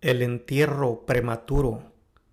El entierro prematuro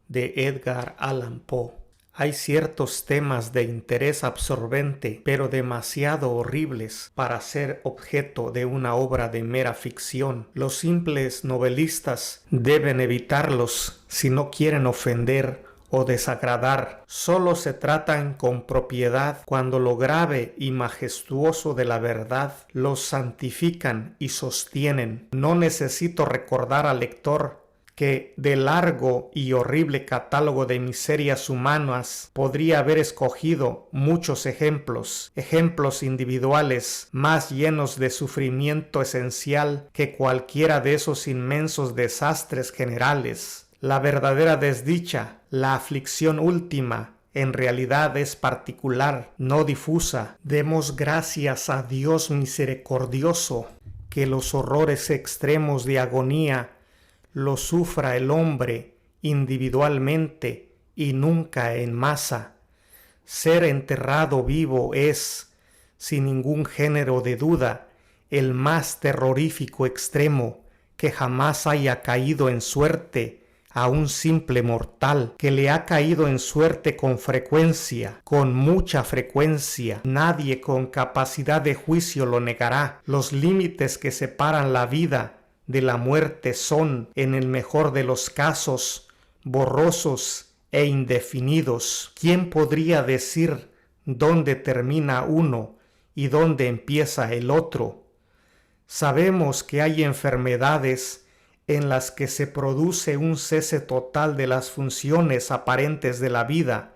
de Edgar Allan Poe. Hay ciertos temas de interés absorbente, pero demasiado horribles para ser objeto de una obra de mera ficción. Los simples novelistas deben evitarlos si no quieren ofender o desagradar. Solo se tratan con propiedad cuando lo grave y majestuoso de la verdad los santifican y sostienen. No necesito recordar al lector que del largo y horrible catálogo de miserias humanas podría haber escogido muchos ejemplos individuales más llenos de sufrimiento esencial que cualquiera de esos inmensos desastres generales. La verdadera desdicha, la aflicción última, en realidad es particular, no difusa. Demos gracias a Dios misericordioso que los horrores extremos de agonía lo sufra el hombre individualmente y nunca en masa. Ser enterrado vivo es, sin ningún género de duda, el más terrorífico extremo que jamás haya caído en suerte a un simple mortal, que le ha caído en suerte con frecuencia, con mucha frecuencia. Nadie con capacidad de juicio lo negará. Los límites que separan la vida de la muerte son, en el mejor de los casos, borrosos e indefinidos. ¿Quién podría decir dónde termina uno y dónde empieza el otro? Sabemos que hay enfermedades en las que se produce un cese total de las funciones aparentes de la vida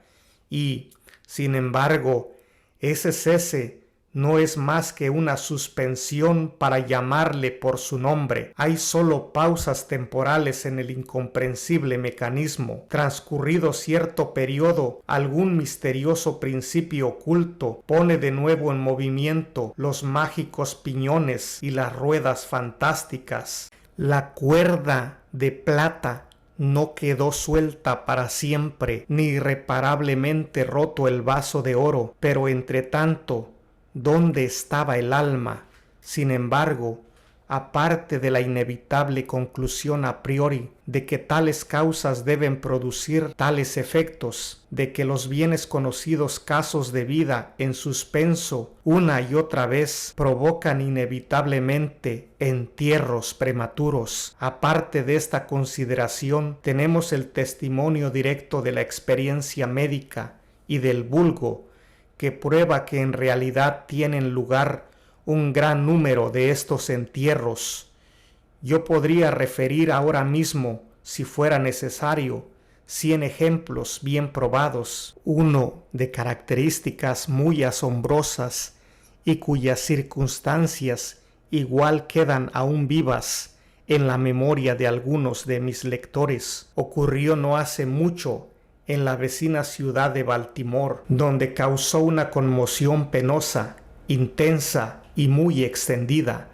y, sin embargo, ese cese no es más que una suspensión para llamarle por su nombre. Hay solo pausas temporales en el incomprensible mecanismo. Transcurrido cierto periodo, algún misterioso principio oculto pone de nuevo en movimiento los mágicos piñones y las ruedas fantásticas. La cuerda de plata no quedó suelta para siempre, ni irreparablemente roto el vaso de oro, pero entre tanto, ¿dónde estaba el alma? Sin embargo, aparte de la inevitable conclusión a priori de que tales causas deben producir tales efectos, de que los bienes conocidos casos de vida en suspenso una y otra vez provocan inevitablemente entierros prematuros. Aparte de esta consideración, tenemos el testimonio directo de la experiencia médica y del vulgo, que prueba que en realidad tienen lugar un gran número de estos entierros. Yo podría referir ahora mismo, si fuera necesario, 100 ejemplos bien probados, uno de características muy asombrosas y cuyas circunstancias igual quedan aún vivas en la memoria de algunos de mis lectores. Ocurrió no hace mucho en la vecina ciudad de Baltimore, donde causó una conmoción penosa, intensa y muy extendida.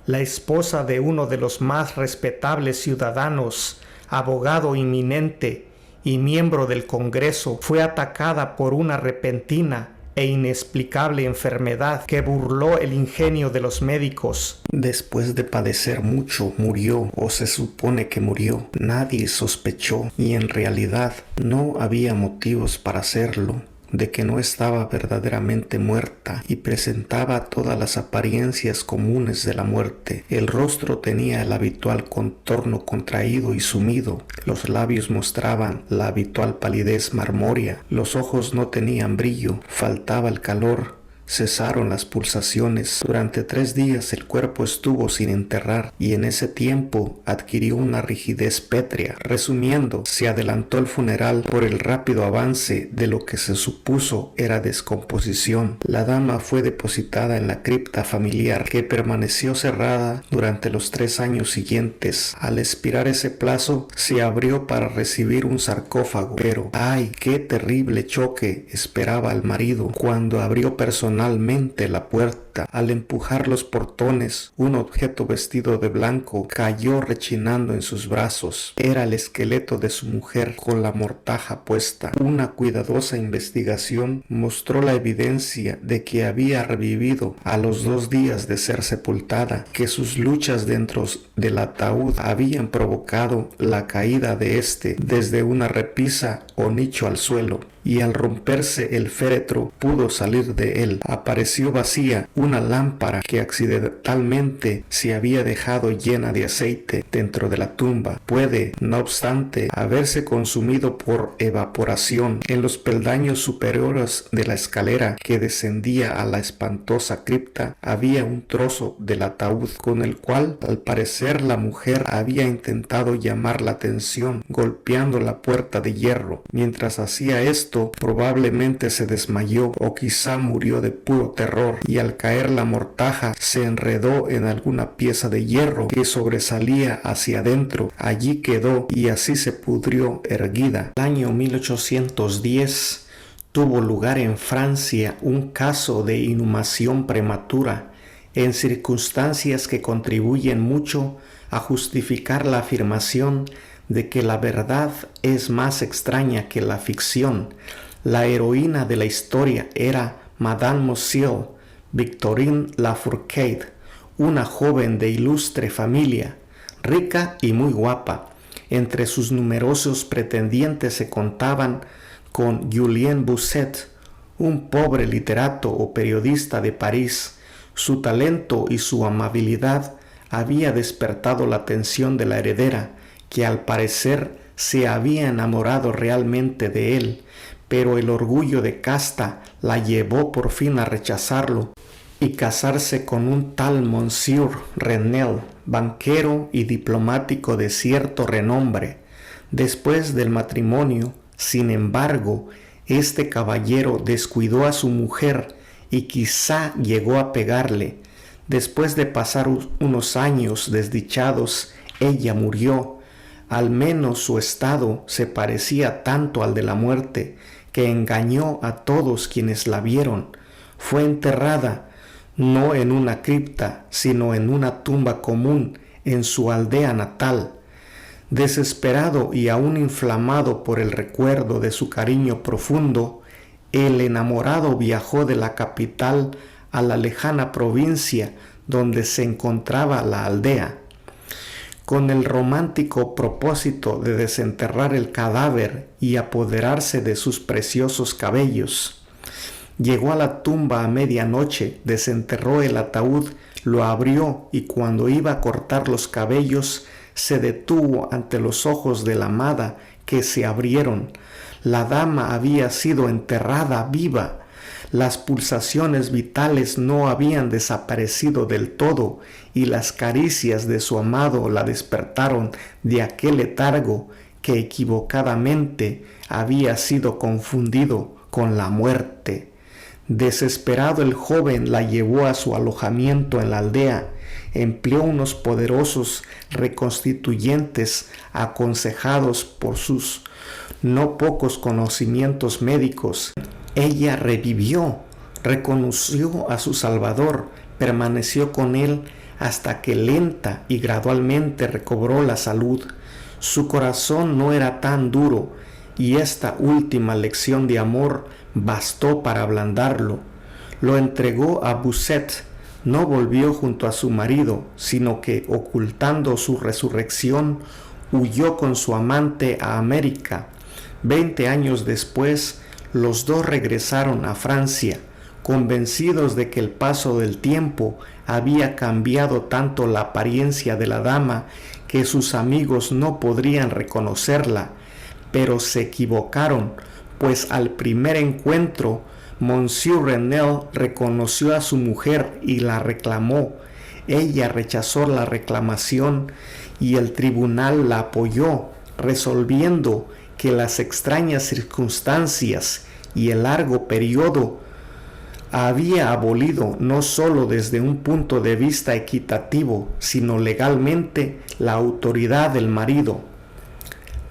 La esposa de uno de los más respetables ciudadanos, abogado eminente y miembro del Congreso, fue atacada por una repentina e inexplicable enfermedad que burló el ingenio de los médicos. Después de padecer mucho, murió, o se supone que murió. Nadie sospechó, y en realidad no había motivos para hacerlo, de que no estaba verdaderamente muerta y presentaba todas las apariencias comunes de la muerte. El rostro tenía el habitual contorno contraído y sumido, los labios mostraban la habitual palidez marmórea, los ojos no tenían brillo, faltaba el calor, cesaron las pulsaciones. Durante 3 días el cuerpo estuvo sin enterrar y en ese tiempo adquirió una rigidez pétrea. Resumiendo, se adelantó el funeral por el rápido avance de lo que se supuso era descomposición. La dama fue depositada en la cripta familiar, que permaneció cerrada durante los 3 años siguientes. Al expirar ese plazo, se abrió para recibir un sarcófago, pero ¡ay, qué terrible choque esperaba al marido cuando abrió personalmente intencionalmente la puerta. Al empujar los portones, un objeto vestido de blanco cayó rechinando en sus brazos. Era el esqueleto de su mujer con la mortaja puesta. Una cuidadosa investigación mostró la evidencia de que había revivido a los 2 días de ser sepultada, que sus luchas dentro del ataúd habían provocado la caída de éste desde una repisa o nicho al suelo, y al romperse el féretro pudo salir de él. Apareció vacía una lámpara que accidentalmente se había dejado llena de aceite dentro de la tumba. Puede, no obstante, haberse consumido por evaporación. En los peldaños superiores de la escalera que descendía a la espantosa cripta había un trozo del ataúd con el cual, al parecer, la mujer había intentado llamar la atención golpeando la puerta de hierro. Mientras hacía esto, probablemente se desmayó o quizá murió de puro terror, y al caer la mortaja se enredó en alguna pieza de hierro que sobresalía hacia adentro. Allí quedó y así se pudrió erguida. El año 1810 tuvo lugar en Francia un caso de inhumación prematura en circunstancias que contribuyen mucho a justificar la afirmación de que la verdad es más extraña que la ficción. La heroína de la historia era Madame Monsieur Victorine Lafourcade, una joven de ilustre familia, rica y muy guapa. Entre sus numerosos pretendientes se contaban con Julien Busset, un pobre literato o periodista de París. Su talento y su amabilidad había despertado la atención de la heredera, que al parecer se había enamorado realmente de él, pero el orgullo de casta la llevó por fin a rechazarlo y casarse con un tal Monsieur Renel, banquero y diplomático de cierto renombre. Después del matrimonio, sin embargo, este caballero descuidó a su mujer y quizá llegó a pegarle. Después de pasar unos años desdichados, ella murió. Al menos su estado se parecía tanto al de la muerte que engañó a todos quienes la vieron. Fue enterrada no en una cripta, sino en una tumba común en su aldea natal. Desesperado y aún inflamado por el recuerdo de su cariño profundo, el enamorado viajó de la capital a la lejana provincia donde se encontraba la aldea, con el romántico propósito de desenterrar el cadáver y apoderarse de sus preciosos cabellos. Llegó a la tumba a medianoche, desenterró el ataúd, lo abrió y cuando iba a cortar los cabellos, se detuvo ante los ojos de la amada, que se abrieron. La dama había sido enterrada viva. Las pulsaciones vitales no habían desaparecido del todo y las caricias de su amado la despertaron de aquel letargo que equivocadamente había sido confundido con la muerte. Desesperado, el joven la llevó a su alojamiento en la aldea. Empleó unos poderosos reconstituyentes aconsejados por sus no pocos conocimientos médicos. Ella revivió, reconoció a su Salvador, permaneció con él hasta que lenta y gradualmente recobró la salud. Su corazón no era tan duro y esta última lección de amor bastó para ablandarlo. Lo entregó a Busset. No volvió junto a su marido, sino que, ocultando su resurrección, huyó con su amante a América. 20 años después, los dos regresaron a Francia, convencidos de que el paso del tiempo había cambiado tanto la apariencia de la dama que sus amigos no podrían reconocerla, pero se equivocaron, pues al primer encuentro Monsieur Renel reconoció a su mujer y la reclamó. Ella rechazó la reclamación y el tribunal la apoyó, resolviendo que las extrañas circunstancias y el largo periodo había abolido no sólo desde un punto de vista equitativo, sino legalmente la autoridad del marido.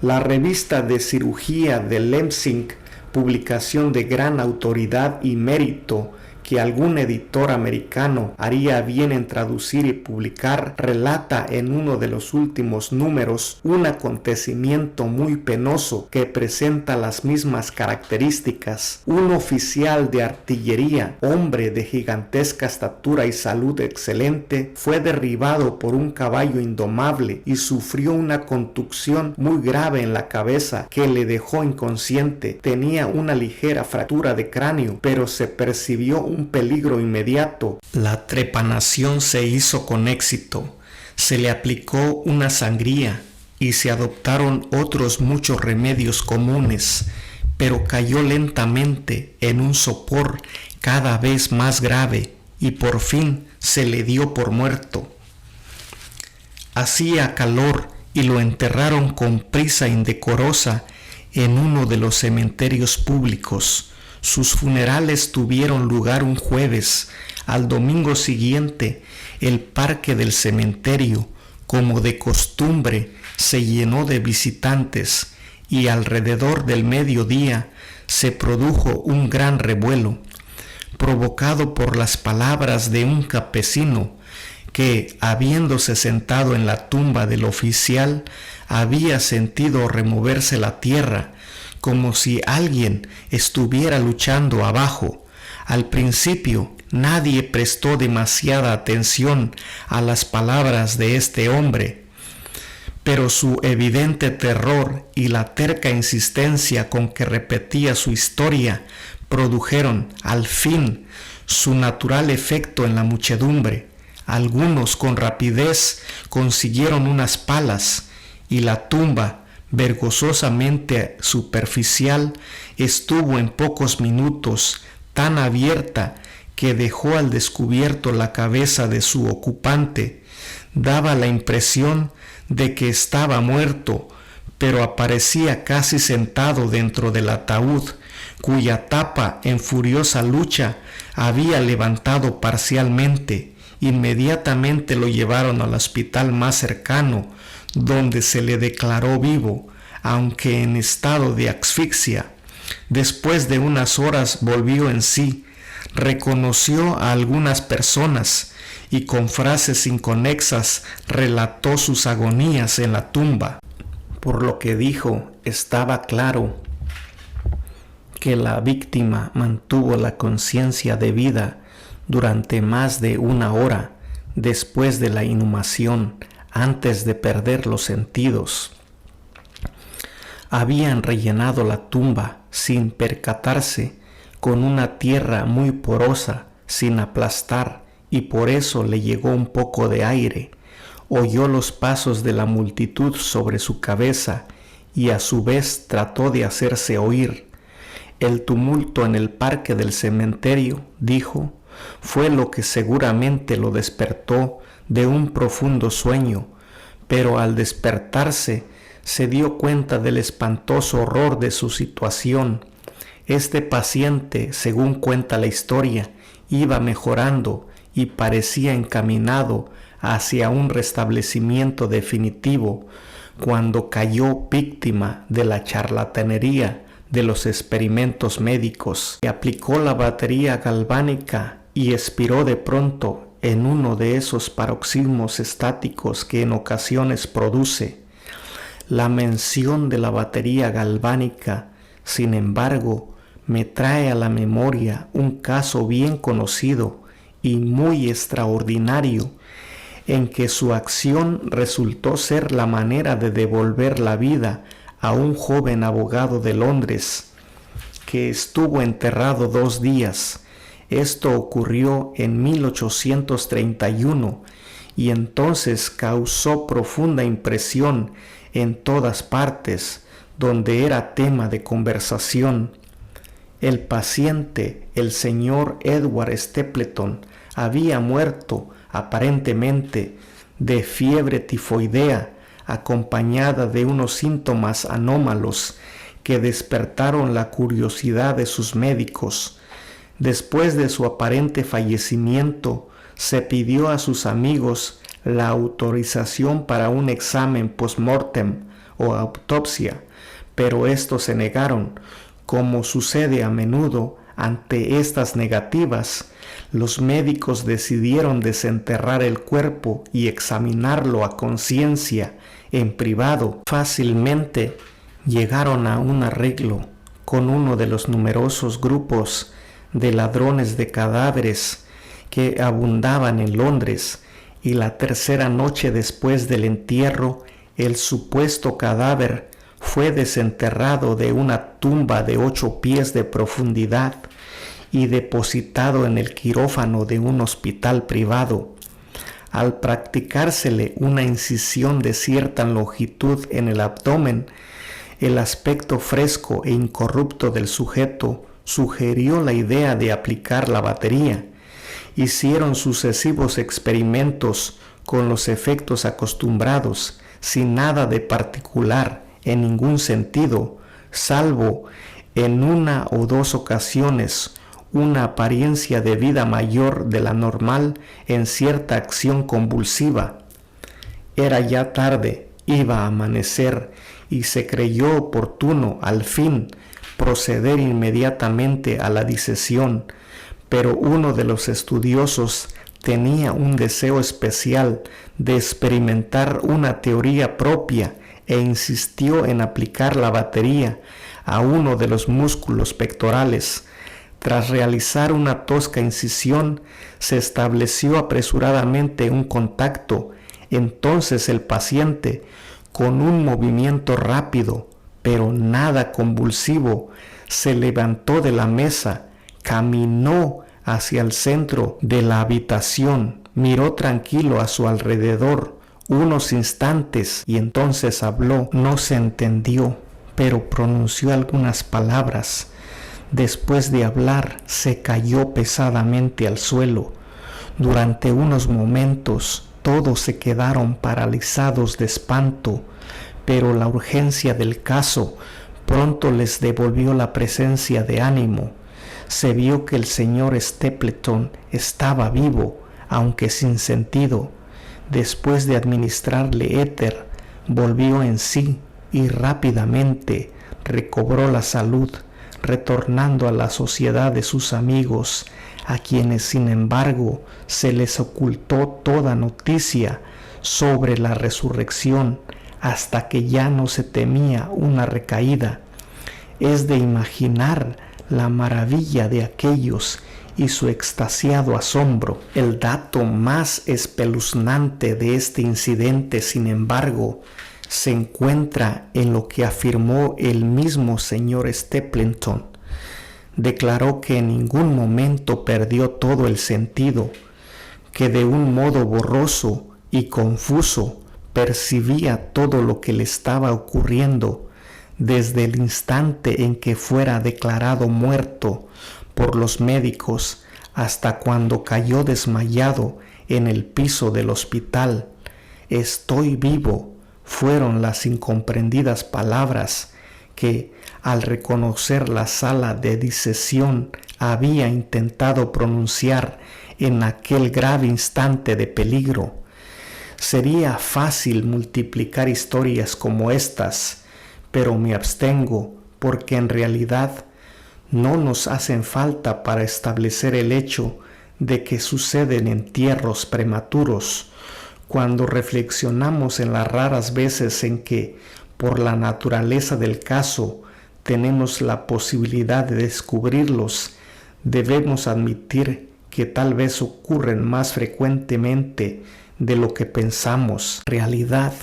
La revista de cirugía de Leipzig, publicación de gran autoridad y mérito, que algún editor americano haría bien en traducir y publicar, relata en uno de los últimos números un acontecimiento muy penoso que presenta las mismas características. Un oficial de artillería, hombre de gigantesca estatura y salud excelente, fue derribado por un caballo indomable y sufrió una contusión muy grave en la cabeza que le dejó inconsciente. Tenía una ligera fractura de cráneo, pero se percibió un peligro inmediato. La trepanación se hizo con éxito. Se le aplicó una sangría y se adoptaron otros muchos remedios comunes, pero cayó lentamente en un sopor cada vez más grave y por fin se le dio por muerto. Hacía calor y lo enterraron con prisa indecorosa en uno de los cementerios públicos. Sus funerales tuvieron lugar un jueves. Al domingo siguiente, el parque del cementerio, como de costumbre, se llenó de visitantes y alrededor del mediodía se produjo un gran revuelo, provocado por las palabras de un campesino que, habiéndose sentado en la tumba del oficial, había sentido removerse la tierra, como si alguien estuviera luchando abajo. Al principio nadie prestó demasiada atención a las palabras de este hombre, pero su evidente terror y la terca insistencia con que repetía su historia produjeron al fin su natural efecto en la muchedumbre. Algunos con rapidez consiguieron unas palas y la tumba, vergonzosamente superficial, estuvo en pocos minutos tan abierta que dejó al descubierto la cabeza de su ocupante. Daba la impresión de que estaba muerto, pero aparecía casi sentado dentro del ataúd, cuya tapa en furiosa lucha había levantado parcialmente. Inmediatamente lo llevaron al hospital más cercano, donde se le declaró vivo, aunque en estado de asfixia. Después de unas horas volvió en sí, reconoció a algunas personas y con frases inconexas relató sus agonías en la tumba. Por lo que dijo, estaba claro que la víctima mantuvo la conciencia de vida durante más de una hora después de la inhumación, antes de perder los sentidos. Habían rellenado la tumba sin percatarse con una tierra muy porosa, sin aplastar, y por eso le llegó un poco de aire. Oyó los pasos de la multitud sobre su cabeza y a su vez trató de hacerse oír. El tumulto en el parque del cementerio, dijo, fue lo que seguramente lo despertó de un profundo sueño, pero al despertarse se dio cuenta del espantoso horror de su situación. Este paciente, según cuenta la historia, iba mejorando y parecía encaminado hacia un restablecimiento definitivo cuando cayó víctima de la charlatanería de los experimentos médicos. Le aplicó la batería galvánica y expiró de pronto en uno de esos paroxismos estáticos que en ocasiones produce. La mención de la batería galvánica, sin embargo, me trae a la memoria un caso bien conocido y muy extraordinario, en que su acción resultó ser la manera de devolver la vida a un joven abogado de Londres, que estuvo enterrado 2 días. Esto ocurrió en 1831 y entonces causó profunda impresión en todas partes donde era tema de conversación. El paciente, el señor Edward Stapleton, había muerto aparentemente de fiebre tifoidea, acompañada de unos síntomas anómalos que despertaron la curiosidad de sus médicos. Después de su aparente fallecimiento, se pidió a sus amigos la autorización para un examen post-mortem o autopsia, pero estos se negaron. Como sucede a menudo ante estas negativas, Los médicos decidieron desenterrar el cuerpo y examinarlo a conciencia en privado. Fácilmente llegaron a un arreglo con uno de los numerosos grupos de ladrones de cadáveres que abundaban en Londres, y la tercera noche después del entierro, el supuesto cadáver fue desenterrado de una tumba de 8 pies de profundidad y depositado en el quirófano de un hospital privado. Al practicársele una incisión de cierta longitud en el abdomen, el aspecto fresco e incorrupto del sujeto sugirió la idea de aplicar la batería. Hicieron sucesivos experimentos con los efectos acostumbrados, sin nada de particular en ningún sentido, salvo en 1 o 2 ocasiones una apariencia de vida mayor de la normal en cierta acción convulsiva. Era ya tarde, iba a amanecer, y se creyó oportuno al fin proceder inmediatamente a la disección, pero uno de los estudiosos tenía un deseo especial de experimentar una teoría propia e insistió en aplicar la batería a uno de los músculos pectorales. Tras realizar una tosca incisión, se estableció apresuradamente un contacto. Entonces el paciente, con un movimiento rápido, pero nada convulsivo, se levantó de la mesa, caminó hacia el centro de la habitación, miró tranquilo a su alrededor unos instantes y entonces habló. No se entendió, pero pronunció algunas palabras. Después de hablar, se cayó pesadamente al suelo. Durante unos momentos todos se quedaron paralizados de espanto, pero la urgencia del caso pronto les devolvió la presencia de ánimo. Se vio que el señor Stapleton estaba vivo, aunque sin sentido. Después de administrarle éter, volvió en sí y rápidamente recobró la salud, retornando a la sociedad de sus amigos, a quienes sin embargo se les ocultó toda noticia sobre la resurrección hasta que ya no se temía una recaída. Es de imaginar la maravilla de aquellos y su extasiado asombro. El dato más espeluznante de este incidente, sin embargo, se encuentra en lo que afirmó el mismo señor Stapleton. Declaró que en ningún momento perdió todo el sentido, que de un modo borroso y confuso percibía todo lo que le estaba ocurriendo desde el instante en que fuera declarado muerto por los médicos hasta cuando cayó desmayado en el piso del hospital. «Estoy vivo», fueron las incomprendidas palabras que, al reconocer la sala de disección, había intentado pronunciar en aquel grave instante de peligro. Sería fácil multiplicar historias como estas, pero me abstengo porque en realidad no nos hacen falta para establecer el hecho de que suceden entierros prematuros. Cuando reflexionamos en las raras veces en que, por la naturaleza del caso, tenemos la posibilidad de descubrirlos, debemos admitir que tal vez ocurren más frecuentemente de lo que pensamos. En realidad,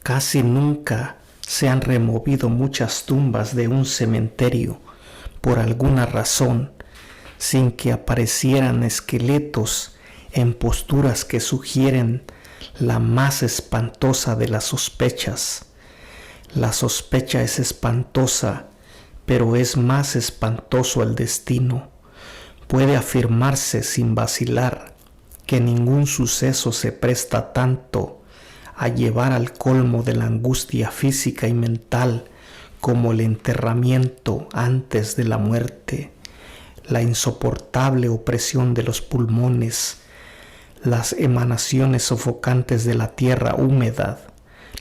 casi nunca se han removido muchas tumbas de un cementerio por alguna razón, sin que aparecieran esqueletos en posturas que sugieren la más espantosa de las sospechas. La sospecha es espantosa, pero es más espantoso el destino. Puede afirmarse sin vacilar que ningún suceso se presta tanto a llevar al colmo de la angustia física y mental como el enterramiento antes de la muerte, la insoportable opresión de los pulmones, las emanaciones sofocantes de la tierra húmeda,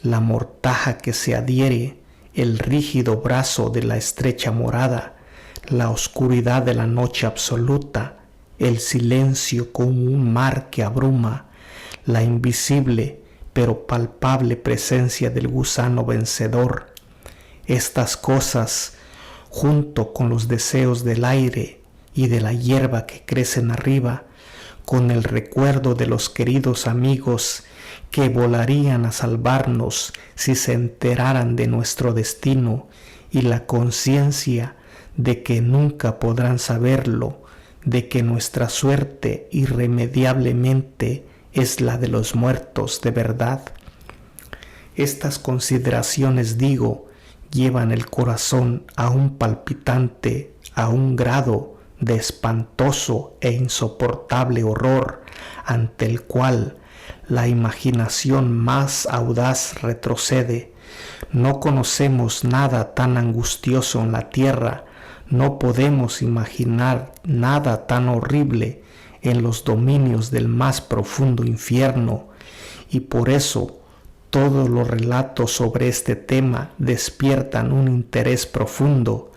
la mortaja que se adhiere, el rígido brazo de la estrecha morada, la oscuridad de la noche absoluta, el silencio como un mar que abruma, la invisible pero palpable presencia del gusano vencedor. Estas cosas, junto con los deseos del aire y de la hierba que crecen arriba, con el recuerdo de los queridos amigos que volarían a salvarnos si se enteraran de nuestro destino, y la conciencia de que nunca podrán saberlo, de que nuestra suerte irremediablemente es la de los muertos de verdad. Estas consideraciones, digo, llevan el corazón a un palpitante, a un grado de espantoso e insoportable horror ante el cual la imaginación más audaz retrocede. No conocemos nada tan angustioso en la tierra, no podemos imaginar nada tan horrible en los dominios del más profundo infierno, y por eso todos los relatos sobre este tema despiertan un interés profundo,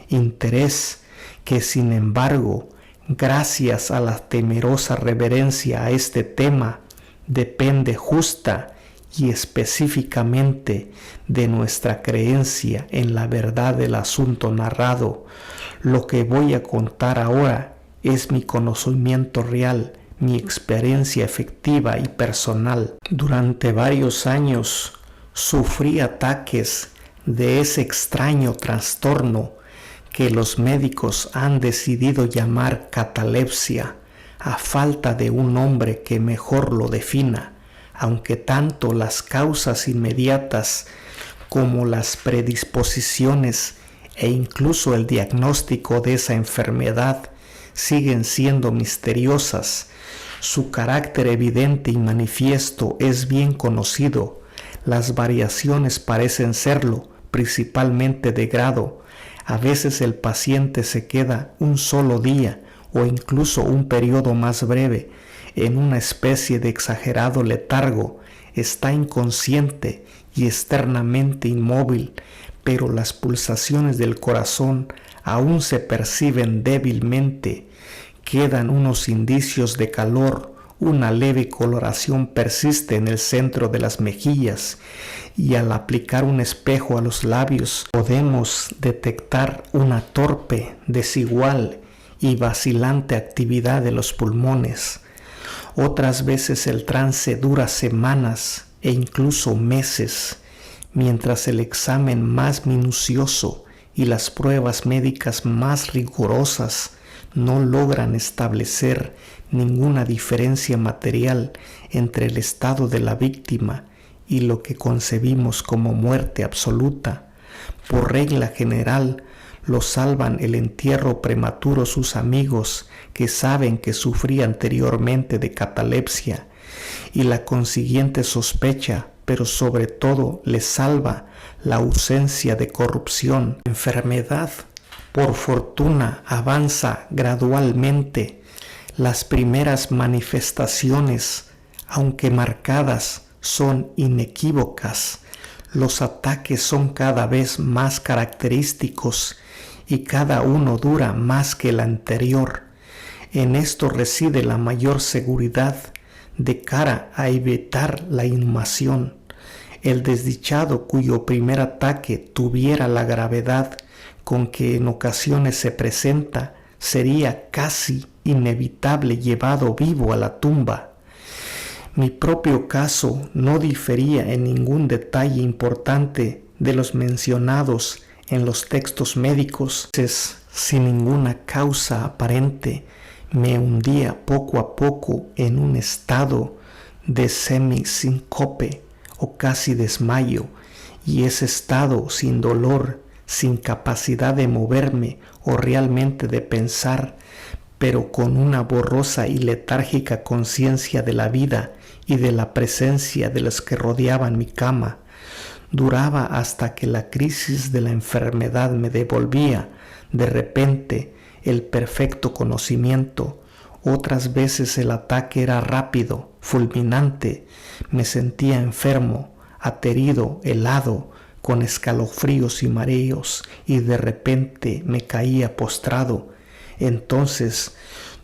interés que, sin embargo, gracias a la temerosa reverencia a este tema, depende justa y específicamente de nuestra creencia en la verdad del asunto narrado. Lo que voy a contar ahora es mi conocimiento real, mi experiencia efectiva y personal. Durante varios años sufrí ataques de ese extraño trastorno que los médicos han decidido llamar catalepsia, a falta de un nombre que mejor lo defina, aunque tanto las causas inmediatas como las predisposiciones e incluso el diagnóstico de esa enfermedad siguen siendo misteriosas. Su carácter evidente y manifiesto es bien conocido. Las variaciones parecen serlo, principalmente de grado. A veces el paciente se queda un solo día o incluso un periodo más breve en una especie de exagerado letargo, está inconsciente y externamente inmóvil, pero las pulsaciones del corazón aún se perciben débilmente, quedan unos indicios de calor, una leve coloración persiste en el centro de las mejillas, y al aplicar un espejo a los labios podemos detectar una torpe, desigual y vacilante actividad de los pulmones. Otras veces el trance dura semanas e incluso meses, mientras el examen más minucioso y las pruebas médicas más rigurosas no logran establecer ninguna diferencia material entre el estado de la víctima y lo que concebimos como muerte absoluta. Por regla general, lo salvan el entierro prematuro sus amigos que saben que sufría anteriormente de catalepsia, y la consiguiente sospecha, pero sobre todo les salva la ausencia de corrupción. La enfermedad, por fortuna, avanza gradualmente. Las primeras manifestaciones, aunque marcadas, son inequívocas. Los ataques son cada vez más característicos y cada uno dura más que el anterior. En esto reside la mayor seguridad de cara a evitar la inhumación. El desdichado cuyo primer ataque tuviera la gravedad con que en ocasiones se presenta, sería casi inevitable llevado vivo a la tumba. Mi propio caso no difería en ningún detalle importante de los mencionados en los textos médicos. Sin ninguna causa aparente, me hundía poco a poco en un estado de semisíncope o casi desmayo, y ese estado sin dolor, sin capacidad de moverme o realmente de pensar, pero con una borrosa y letárgica conciencia de la vida y de la presencia de los que rodeaban mi cama, duraba hasta que la crisis de la enfermedad me devolvía de repente el perfecto conocimiento. Otras veces el ataque era rápido, fulminante. Me sentía enfermo, aterido, helado, con escalofríos y mareos, y de repente me caía postrado. Entonces,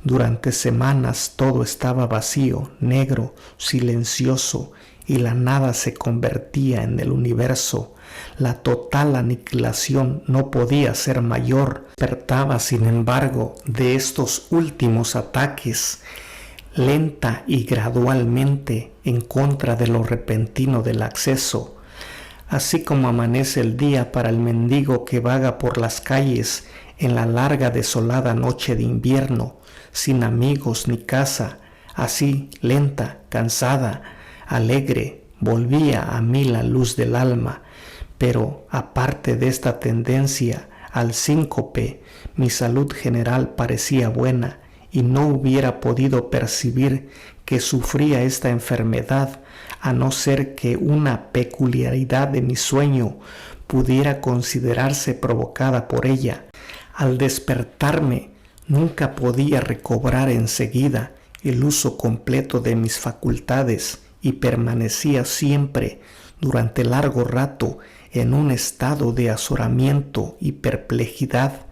Durante semanas todo estaba vacío, negro, silencioso, y la nada se convertía en el universo. La total aniquilación no podía ser mayor. Despertaba, sin embargo, de estos últimos ataques, lenta y gradualmente, en contra de lo repentino del acceso. Así como amanece el día para el mendigo que vaga por las calles en la larga desolada noche de invierno, sin amigos ni casa, así, lenta, cansada, alegre, volvía a mí la luz del alma. Pero aparte de esta tendencia al síncope, mi salud general parecía buena, y no hubiera podido percibir que sufría esta enfermedad, a no ser que una peculiaridad de mi sueño pudiera considerarse provocada por ella. Al despertarme, nunca podía recobrar enseguida el uso completo de mis facultades y permanecía siempre, durante largo rato, en un estado de azoramiento y perplejidad,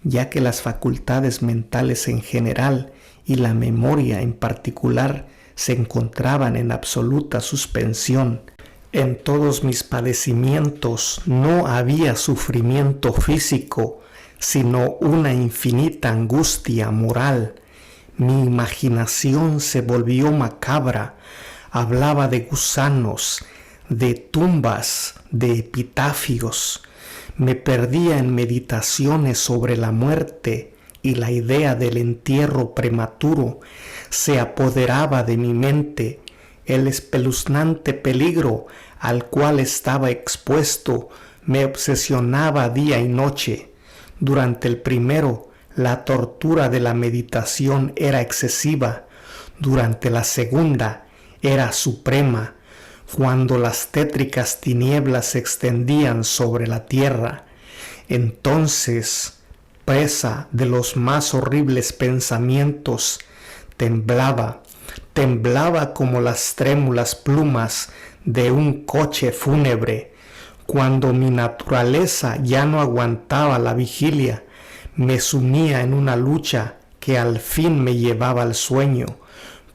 ya que las facultades mentales en general y la memoria en particular se encontraban en absoluta suspensión. En todos mis padecimientos no había sufrimiento físico, sino una infinita angustia moral. Mi imaginación se volvió macabra, hablaba de gusanos, de tumbas, de epitafios. Me perdía en meditaciones sobre la muerte y la idea del entierro prematuro se apoderaba de mi mente. El espeluznante peligro al cual estaba expuesto me obsesionaba día y noche. Durante el primero, la tortura de la meditación era excesiva. Durante la segunda, era suprema, cuando las tétricas tinieblas se extendían sobre la tierra. Entonces, presa de los más horribles pensamientos, temblaba como las trémulas plumas de un coche fúnebre. Cuando mi naturaleza ya no aguantaba la vigilia, me sumía en una lucha que al fin me llevaba al sueño,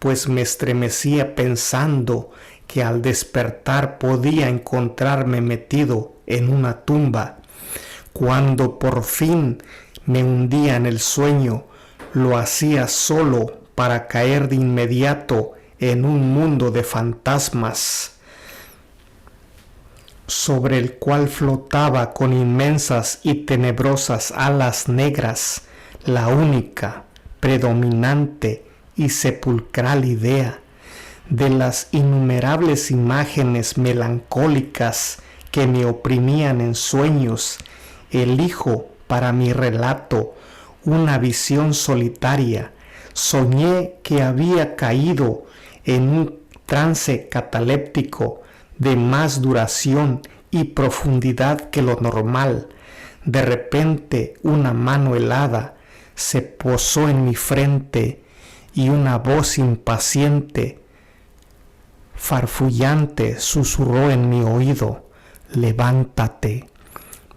pues me estremecía pensando que al despertar podía encontrarme metido en una tumba. Cuando por fin me hundía en el sueño, lo hacía solo para caer de inmediato en un mundo de fantasmas, sobre el cual flotaba con inmensas y tenebrosas alas negras la única, predominante y sepulcral idea. De las innumerables imágenes melancólicas que me oprimían en sueños, elijo para mi relato una visión solitaria. Soñé que había caído en un trance cataléptico de más duración y profundidad que lo normal. De repente una mano helada se posó en mi frente y una voz impaciente, farfullante, susurró en mi oído: levántate.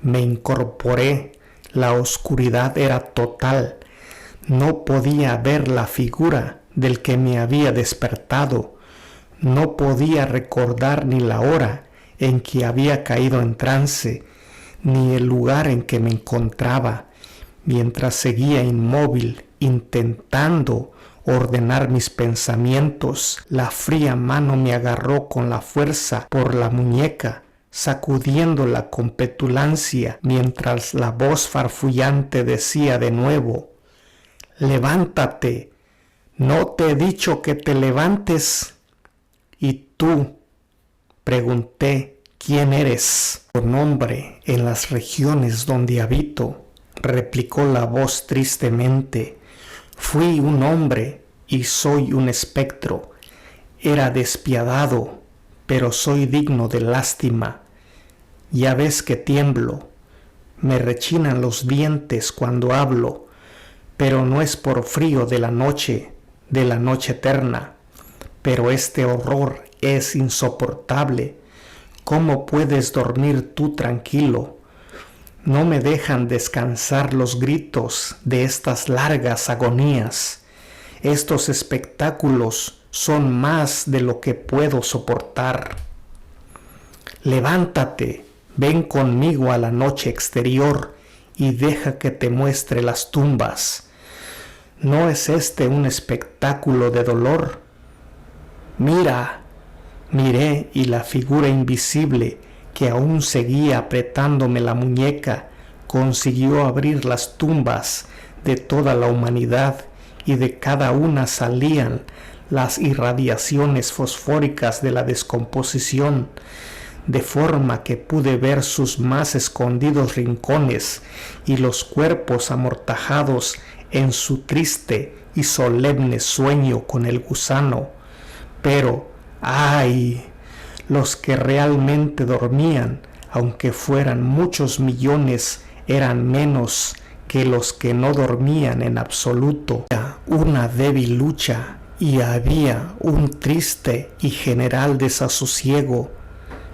Me incorporé. La oscuridad era total. No podía ver la figura del que me había despertado. No podía recordar ni la hora en que había caído en trance, ni el lugar en que me encontraba. Mientras seguía inmóvil, intentando ordenar mis pensamientos, la fría mano me agarró con la fuerza por la muñeca, sacudiéndola con petulancia, mientras la voz farfullante decía de nuevo: levántate, ¿no te he dicho que te levantes? ¿Y tú? Pregunté: ¿quién eres? Por nombre en las regiones donde habito, replicó la voz tristemente. Fui un hombre y soy un espectro. Era despiadado, pero soy digno de lástima. Ya ves que tiemblo, me rechinan los dientes cuando hablo, pero no es por frío de la noche eterna. Pero este horror es insoportable. ¿Cómo puedes dormir tú tranquilo? No me dejan descansar los gritos de estas largas agonías. Estos espectáculos son más de lo que puedo soportar. Levántate, ven conmigo a la noche exterior y deja que te muestre las tumbas. ¿No es este un espectáculo de dolor? Miré y la figura invisible que aún seguía apretándome la muñeca consiguió abrir las tumbas de toda la humanidad y de cada una salían las irradiaciones fosfóricas de la descomposición, de forma que pude ver sus más escondidos rincones y los cuerpos amortajados en su triste y solemne sueño con el gusano. Pero, ¡ay!, los que realmente dormían, aunque fueran muchos millones, eran menos que los que no dormían en absoluto. Era una débil lucha y había un triste y general desasosiego,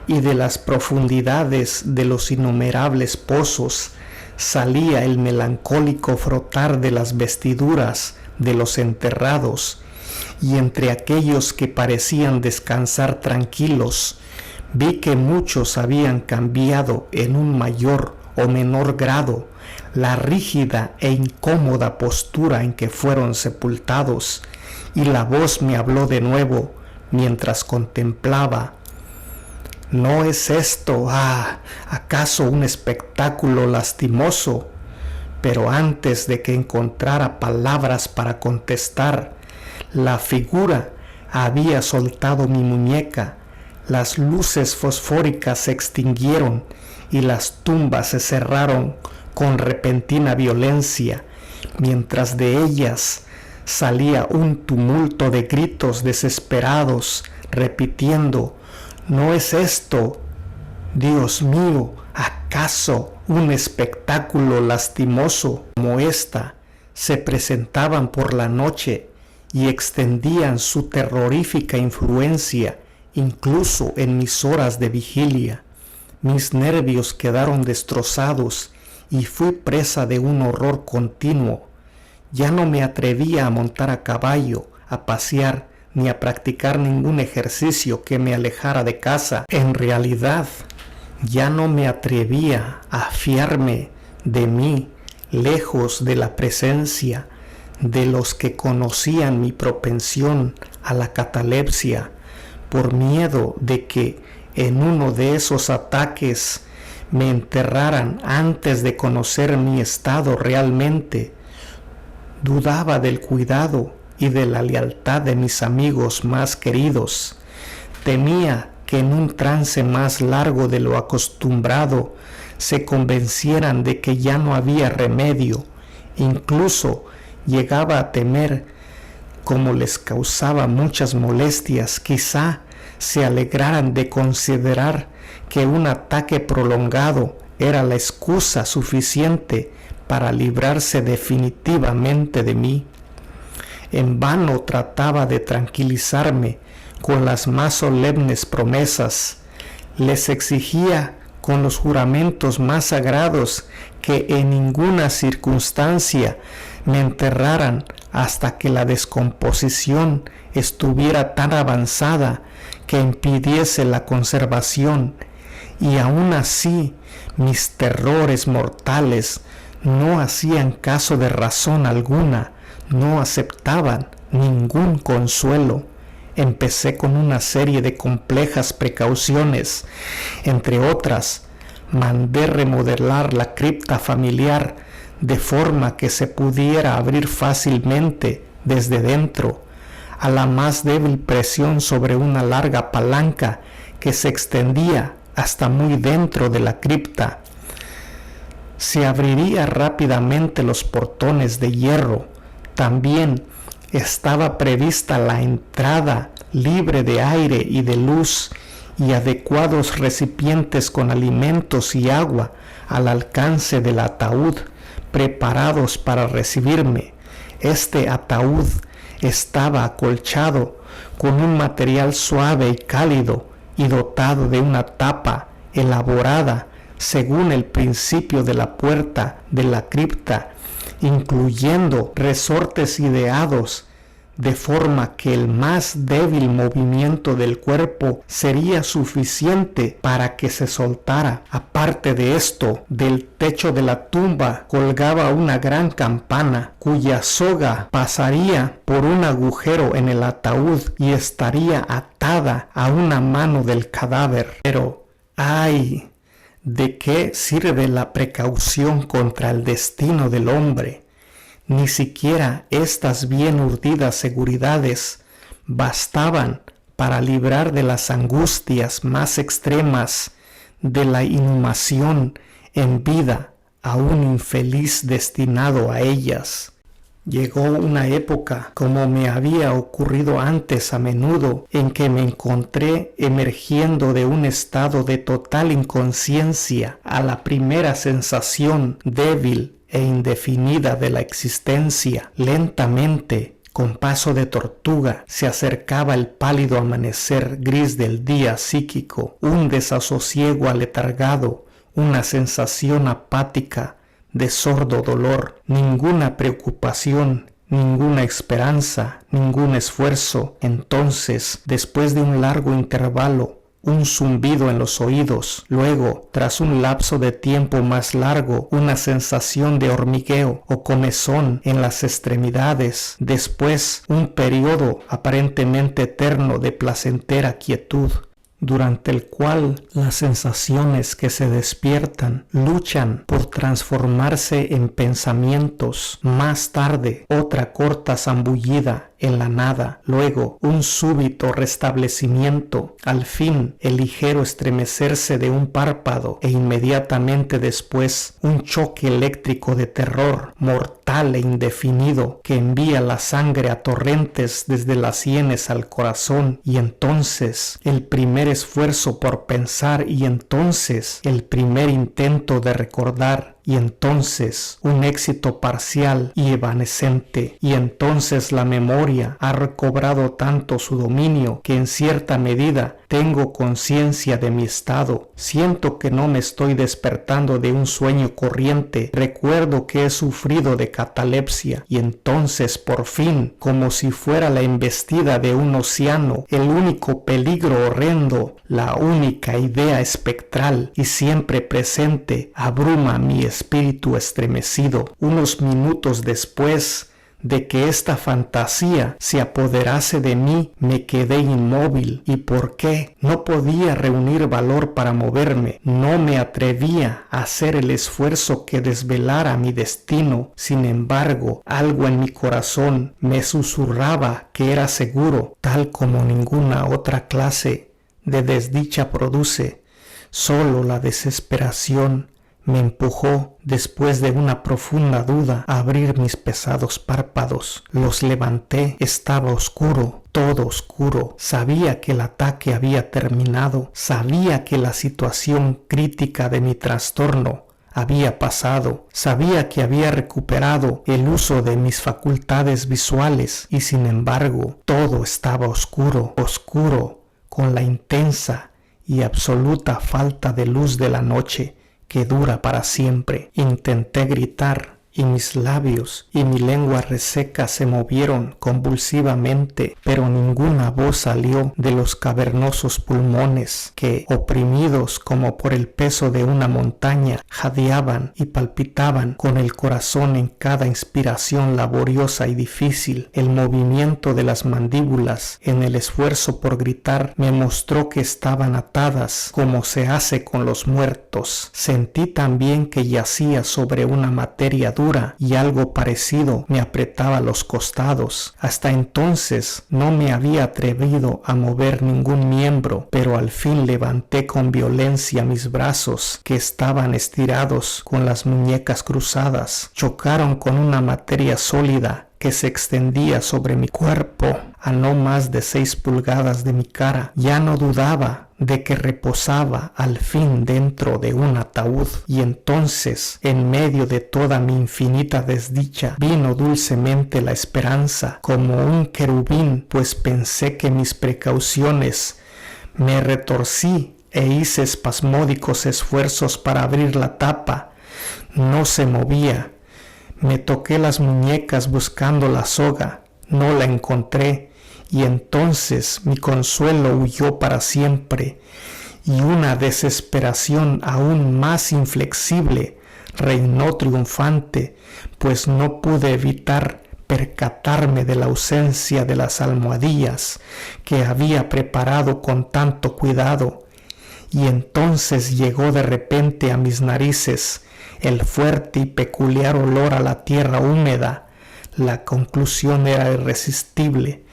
y de las profundidades de los innumerables pozos salía el melancólico frotar de las vestiduras de los enterrados, y entre aquellos que parecían descansar tranquilos, vi que muchos habían cambiado en un mayor o menor grado la rígida e incómoda postura en que fueron sepultados, y la voz me habló de nuevo mientras contemplaba. ¿No es esto, acaso un espectáculo lastimoso? Pero antes de que encontrara palabras para contestar, la figura había soltado mi muñeca, las luces fosfóricas se extinguieron y las tumbas se cerraron con repentina violencia, mientras de ellas salía un tumulto de gritos desesperados, repitiendo: ¿no es esto, Dios mío, acaso un espectáculo lastimoso? Como esta, se presentaban por la noche y extendían su terrorífica influencia incluso en mis horas de vigilia. Mis nervios quedaron destrozados y fui presa de un horror continuo. Ya no me atrevía a montar a caballo, a pasear, ni a practicar ningún ejercicio que me alejara de casa. En realidad, ya no me atrevía a fiarme de mí, lejos de la presencia de los que conocían mi propensión a la catalepsia, por miedo de que en uno de esos ataques me enterraran antes de conocer mi estado realmente. Dudaba del cuidado y de la lealtad de mis amigos más queridos. Temía que en un trance más largo de lo acostumbrado se convencieran de que ya no había remedio. Incluso llegaba a temer, como les causaba muchas molestias, quizá se alegraran de considerar que un ataque prolongado era la excusa suficiente para librarse definitivamente de mí. En vano trataba de tranquilizarme con las más solemnes promesas. Les exigía con los juramentos más sagrados que en ninguna circunstancia me enterraran hasta que la descomposición estuviera tan avanzada que impidiese la conservación, y aún así mis terrores mortales no hacían caso de razón alguna, no aceptaban ningún consuelo. Empecé con una serie de complejas precauciones. Entre otras, mandé remodelar la cripta familiar de forma que se pudiera abrir fácilmente desde dentro, a la más débil presión sobre una larga palanca que se extendía hasta muy dentro de la cripta. Se abriría rápidamente los portones de hierro. También estaba prevista la entrada libre de aire y de luz y adecuados recipientes con alimentos y agua al alcance del ataúd, preparados para recibirme. Este ataúd estaba acolchado con un material suave y cálido y dotado de una tapa elaborada según el principio de la puerta de la cripta, incluyendo resortes ideados de forma que el más débil movimiento del cuerpo sería suficiente para que se soltara. Aparte de esto, del techo de la tumba colgaba una gran campana, cuya soga pasaría por un agujero en el ataúd y estaría atada a una mano del cadáver. Pero, ¡ay! ¿De qué sirve la precaución contra el destino del hombre? Ni siquiera estas bien urdidas seguridades bastaban para librar de las angustias más extremas de la inhumación en vida a un infeliz destinado a ellas. Llegó una época, como me había ocurrido antes a menudo, en que me encontré emergiendo de un estado de total inconsciencia a la primera sensación débil e indefinida de la existencia. Lentamente, con paso de tortuga, se acercaba el pálido amanecer gris del día psíquico, un desasosiego aletargado, una sensación apática de sordo dolor, ninguna preocupación, ninguna esperanza, ningún esfuerzo. Entonces, después de un largo intervalo, un zumbido en los oídos, luego, tras un lapso de tiempo más largo, una sensación de hormigueo o comezón en las extremidades, después un periodo aparentemente eterno de placentera quietud, durante el cual las sensaciones que se despiertan luchan por transformarse en pensamientos. Más tarde, otra corta zambullida en la nada, luego un súbito restablecimiento, al fin el ligero estremecerse de un párpado e inmediatamente después un choque eléctrico de terror mortal e indefinido que envía la sangre a torrentes desde las sienes al corazón, y entonces el primer esfuerzo por pensar, y entonces el primer intento de recordar, y entonces un éxito parcial y evanescente, y entonces la memoria ha recobrado tanto su dominio que en cierta medida tengo conciencia de mi estado. Siento que no me estoy despertando de un sueño corriente, recuerdo que he sufrido de catalepsia, y entonces por fin, como si fuera la embestida de un océano, el único peligro horrendo, la única idea espectral y siempre presente, abruma mi espíritu estremecido. Unos minutos después de que esta fantasía se apoderase de mí, me quedé inmóvil. ¿Y por qué? No podía reunir valor para moverme, no me atrevía a hacer el esfuerzo que desvelara mi destino. Sin embargo, algo en mi corazón me susurraba que era seguro, tal como ninguna otra clase de desdicha produce. Solo la desesperación me empujó, después de una profunda duda, a abrir mis pesados párpados. Los levanté, estaba oscuro, todo oscuro. Sabía que el ataque había terminado, sabía que la situación crítica de mi trastorno había pasado, sabía que había recuperado el uso de mis facultades visuales, y sin embargo todo estaba oscuro, oscuro, con la intensa y absoluta falta de luz de la noche que dura para siempre. Intenté gritar, y mis labios y mi lengua reseca se movieron convulsivamente, pero ninguna voz salió de los cavernosos pulmones que, oprimidos como por el peso de una montaña, jadeaban y palpitaban con el corazón en cada inspiración laboriosa y difícil. El movimiento de las mandíbulas en el esfuerzo por gritar me mostró que estaban atadas, como se hace con los muertos. Sentí también que yacía sobre una materia dura, y algo parecido me apretaba los costados. Hasta entonces no me había atrevido a mover ningún miembro, pero al fin levanté con violencia mis brazos, que estaban estirados con las muñecas cruzadas. Chocaron con una materia sólida que se extendía sobre mi cuerpo a no más de 6 pulgadas de mi cara. Ya no dudaba de que reposaba al fin dentro de un ataúd, y entonces, en medio de toda mi infinita desdicha, vino dulcemente la esperanza como un querubín, pues pensé que mis precauciones. Me retorcí e hice espasmódicos esfuerzos para abrir la tapa. No se movía. Me toqué las muñecas buscando la soga. no la encontré, y entonces mi consuelo huyó para siempre, y una desesperación aún más inflexible reinó triunfante, pues no pude evitar percatarme de la ausencia de las almohadillas que había preparado con tanto cuidado, y entonces llegó de repente a mis narices el fuerte y peculiar olor a la tierra húmeda. La conclusión era irresistible.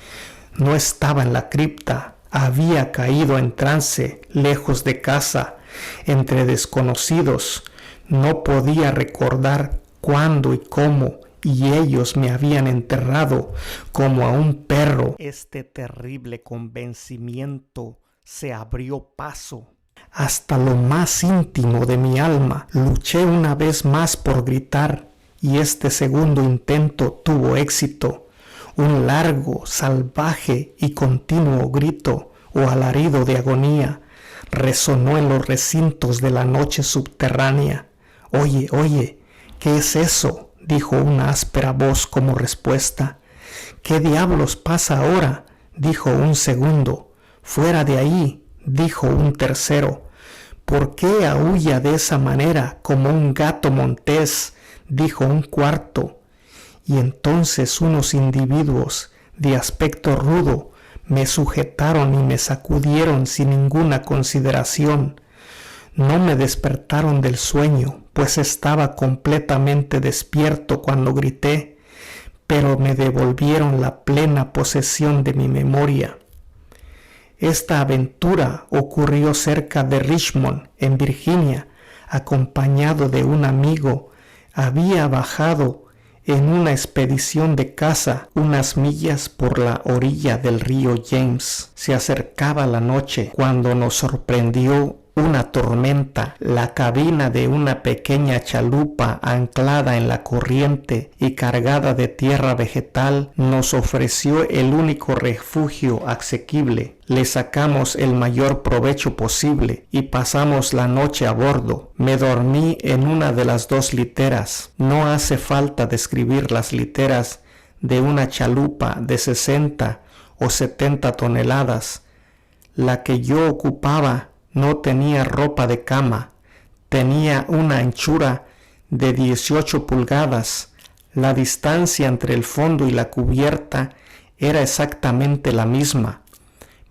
No estaba en la cripta, había caído en trance, lejos de casa, entre desconocidos. No podía recordar cuándo y cómo, y ellos me habían enterrado como a un perro. Este terrible convencimiento se abrió paso hasta lo más íntimo de mi alma. Luché una vez más por gritar, y este segundo intento tuvo éxito. Un largo, salvaje y continuo grito o alarido de agonía resonó en los recintos de la noche subterránea. «Oye, oye, ¿qué es eso?», dijo una áspera voz como respuesta. «¿Qué diablos pasa ahora?», dijo un segundo. «Fuera de ahí», dijo un tercero. «¿Por qué aúlla de esa manera como un gato montés?», dijo un cuarto. Y entonces unos individuos de aspecto rudo me sujetaron y me sacudieron sin ninguna consideración. No me despertaron del sueño, pues estaba completamente despierto cuando grité, pero me devolvieron la plena posesión de mi memoria. Esta aventura ocurrió cerca de Richmond, en Virginia, acompañado de un amigo. Había bajado en una expedición de caza unas millas por la orilla del río James. Se acercaba la noche cuando nos sorprendió una tormenta. La cabina de una pequeña chalupa anclada en la corriente y cargada de tierra vegetal nos ofreció el único refugio asequible. Le sacamos el mayor provecho posible y pasamos la noche a bordo. Me dormí en una de las dos literas. No hace falta describir las literas de una chalupa de 60 o 70 toneladas. La que yo ocupaba no tenía ropa de cama, tenía una anchura de 18 pulgadas. La distancia entre el fondo y la cubierta era exactamente la misma.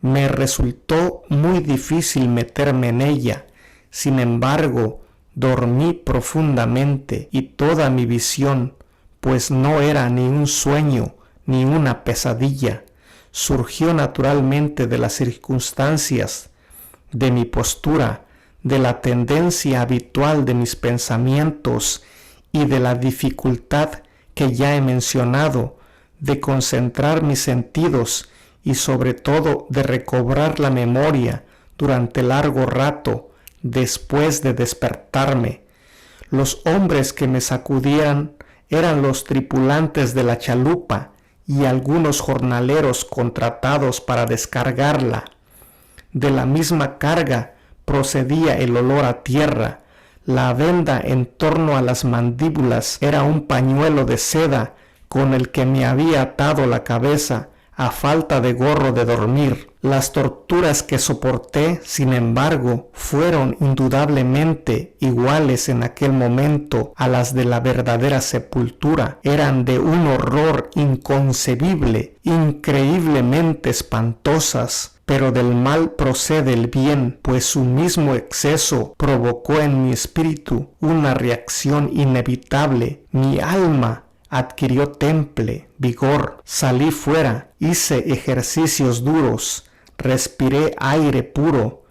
Me resultó muy difícil meterme en ella. Sin embargo, dormí profundamente y toda mi visión, pues no era ni un sueño ni una pesadilla, surgió naturalmente de las circunstancias, de mi postura, de la tendencia habitual de mis pensamientos y de la dificultad que ya he mencionado de concentrar mis sentidos y sobre todo de recobrar la memoria durante largo rato después de despertarme. Los hombres que me sacudían eran los tripulantes de la chalupa y algunos jornaleros contratados para descargarla. De la misma carga procedía el olor a tierra. La venda en torno a las mandíbulas era un pañuelo de seda con el que me había atado la cabeza a falta de gorro de dormir. Las torturas que soporté, sin embargo, fueron indudablemente iguales en aquel momento a las de la verdadera sepultura. Eran de un horror inconcebible, increíblemente espantosas. Pero del mal procede el bien, pues su mismo exceso provocó en mi espíritu una reacción inevitable. Mi alma adquirió temple, vigor, salí fuera, hice ejercicios duros, respiré aire puro,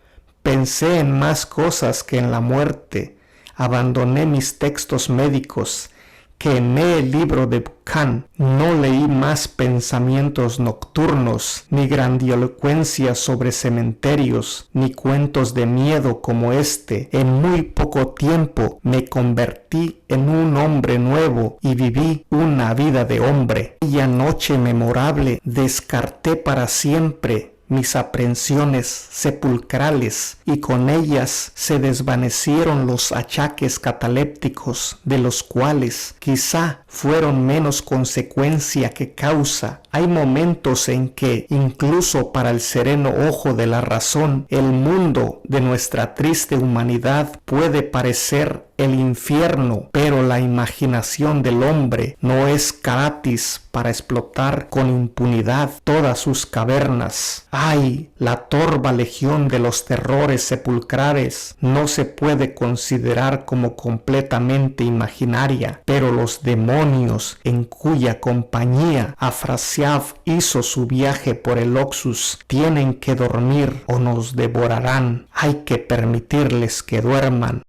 pensé en más cosas que en la muerte, abandoné mis textos médicos, quemé el libro de Buchan, no leí más pensamientos nocturnos, ni grandilocuencia sobre cementerios, ni cuentos de miedo como este. En muy poco tiempo me convertí en un hombre nuevo y viví una vida de hombre. Aquella noche memorable descarté para siempre mis aprensiones sepulcrales, y con ellas se desvanecieron los achaques catalépticos, de los cuales quizá fueron menos consecuencia que causa. Hay momentos en que, incluso para el sereno ojo de la razón, el mundo de nuestra triste humanidad puede parecer el infierno, pero la imaginación del hombre no es gratis para explotar con impunidad todas sus cavernas. ¡Ay! La torva legión de los terrores sepulcrales no se puede considerar como completamente imaginaria, pero los demonios en cuya compañía Afrasiab hizo su viaje por el Oxus tienen que dormir o nos devorarán. Hay que permitirles que duerman.